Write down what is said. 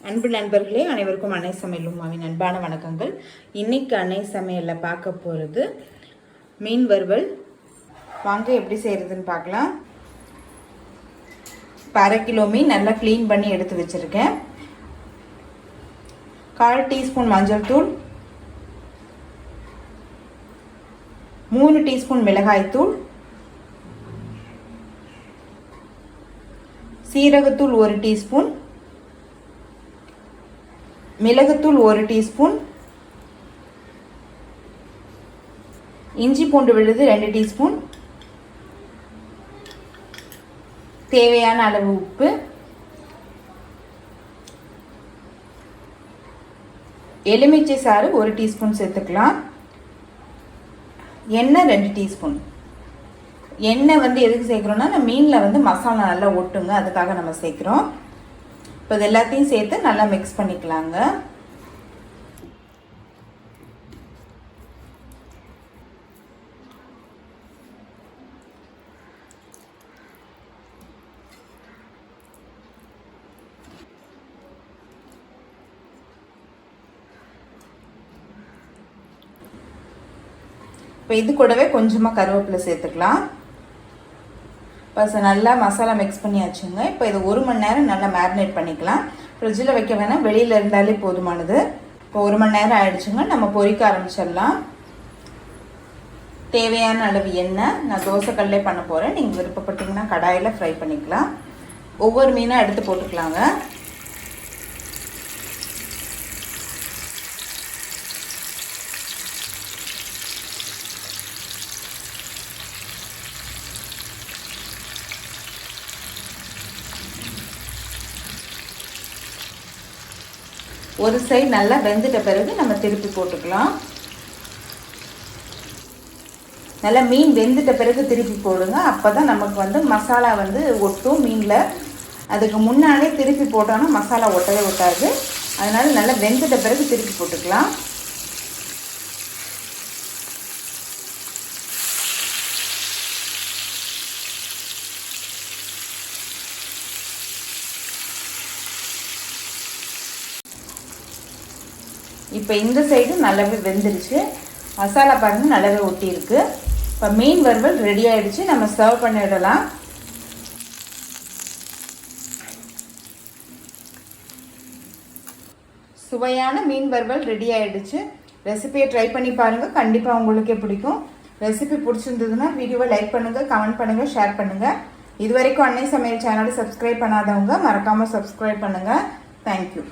அன்பு நண்பர்களே, அனைவருக்கும் அன்னை சமையல் உமாவின் அன்பான வணக்கங்கள். இன்னைக்கு அன்னை சமையலில் பார்க்க போகிறது மீன் வறுவல். வாங்க எப்படி செய்கிறதுன்னு பார்க்கலாம். இப்போ 1/2 கிலோ மீன் நல்லா க்ளீன் பண்ணி எடுத்து வச்சுருக்கேன். 1/4 டீஸ்பூன் மஞ்சள் தூள், 3 டீஸ்பூன் மிளகாய்த்தூள், சீரகத்தூள் 1 டீஸ்பூன், மிளகுத்தூள் 1 டீஸ்பூன், இஞ்சி பூண்டு விழுது 2 டீஸ்பூன், தேவையான அளவு உப்பு, எலுமிச்சை சாறு 1 டீஸ்பூன் சேர்த்துக்கலாம். எண்ணெய் 2 டீஸ்பூன். எண்ணெய் எதுக்கு சேர்க்குறோன்னா மீனில் மசாலா நல்லா ஒட்டுங்க, அதுக்காக நம்ம சேர்க்குறோம். இப்போ இது எல்லாத்தையும் சேர்த்து நல்லா மிக்ஸ் பண்ணிக்கலாங்க. இப்போ இது கூடவே கொஞ்சமாக கருவேப்பிலை சேர்த்துக்கலாம். இப்போ நல்லா மசாலா மிக்ஸ் பண்ணியாச்சுங்க. இப்போ இது 1 மணி நேரம் நல்லா மேரினேட் பண்ணிக்கலாம். ஃப்ரிட்ஜில் வைக்க வேணாம், வெளியில் இருந்தாலே போதுமானது. இப்போ 1 மணி நேரம் ஆயிடுச்சுங்க. நம்ம பொரிக்க ஆரம்பிச்சிடலாம். தேவையான அளவு எண்ணெய். நான் தோசைக்கல்லே பண்ண போகிறேன். நீங்கள் விருப்பப்பட்டீங்கன்னா கடாயில் ஃப்ரை பண்ணிக்கலாம். ஒவ்வொரு மீனாக எடுத்து போட்டுக்கலாங்க. ஒரு சைடு நல்லா வெந்துட்ட பிறகு நம்ம திருப்பி போட்டுக்கலாம். நல்லா மீன் வெந்துட்ட பிறகு திருப்பி போடுங்க. அப்போ தான் நமக்கு மசாலா ஒட்டும் மீனில். அதுக்கு முன்னாலே திருப்பி போட்டோன்னா மசாலா ஒட்டவே ஒட்டாது. அதனால் நல்லா வெந்துட்ட பிறகு திருப்பி போட்டுக்கலாம். இப்போ இந்த சைடு நல்லாவே வெந்துருச்சு. மசாலா பாருங்கள் நல்லாவே ஒட்டியிருக்கு. இப்போ மீன் வறுவல் ரெடி ஆகிடுச்சு. நம்ம சர்வ் பண்ணிடலாம். சுவையான மீன் வறுவல் ரெடி ஆகிடுச்சு. ரெசிபியை ட்ரை பண்ணி பாருங்கள், கண்டிப்பாக உங்களுக்கே பிடிக்கும். ரெசிபி பிடிச்சிருந்ததுன்னா வீடியோவை லைக் பண்ணுங்கள், கமெண்ட் பண்ணுங்கள், ஷேர் பண்ணுங்கள். இது வரைக்கும் அன்னை சமையல் சேனலை சப்ஸ்கிரைப் பண்ணாதவங்க மறக்காமல் சப்ஸ்கிரைப் பண்ணுங்கள். தேங்க்யூ.